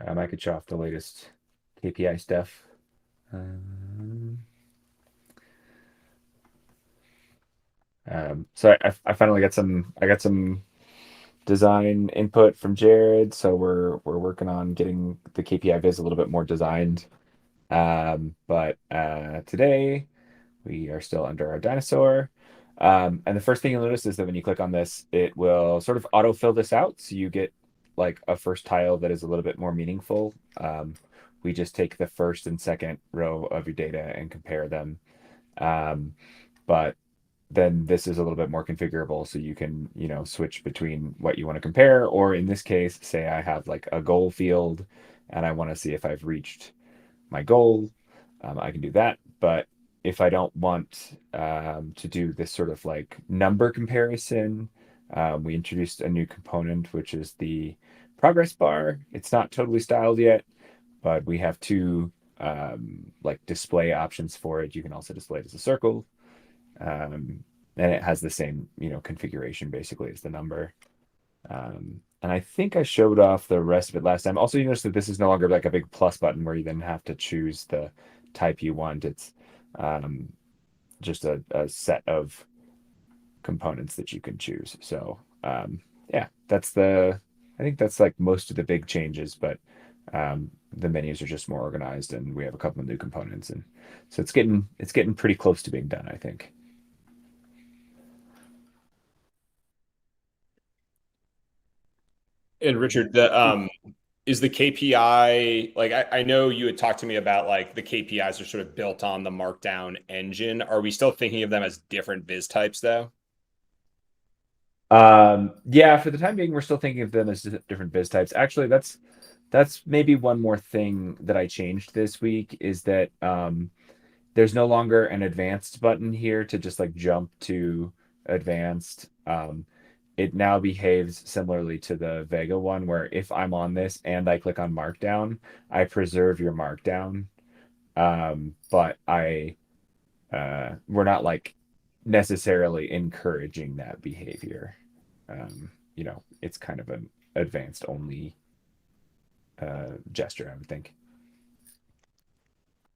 I could show off the latest KPI stuff. Um, so I finally got some design input from Jared. So we're working on getting the KPI viz a little bit more designed. But today we are still under our dinosaur. And the first thing you'll notice is that when you click on this, it will sort of autofill this out. So you get like a first tile that is a little bit more meaningful. We just take the first and second row of your data and compare them. Um, but then this is a little bit more configurable. So you can, switch between what you want to compare, or in this case, say I have like a goal field and I want to see if I've reached my goal, I can do that. But if I don't want to do this sort of like number comparison, we introduced a new component, which is the progress bar. It's not totally styled yet, but we have two like display options for it. You can also display it as a circle. And it has the same, configuration basically as the number. And I think I showed off the rest of it last time. Also, you notice that this is no longer like a big plus button where you then have to choose the type you want. It's um, just a set of components that you can choose. So yeah, I think that's like most of the big changes, but the menus are just more organized and we have a couple of new components. And so it's getting pretty close to being done, I think. And Richard, the is the KPI like I know you had talked to me about like the KPIs are sort of built on the Markdown engine. Are we still thinking of them as different viz types though? Yeah, for the time being, we're still thinking of them as different biz types. Actually, that's maybe one more thing that I changed this week is that there's no longer an advanced button here to just like jump to advanced. It now behaves similarly to the Vega one, where if I'm on this and I click on Markdown, I preserve your Markdown. But we're not like necessarily encouraging that behavior. It's kind of an advanced only gesture, I would think.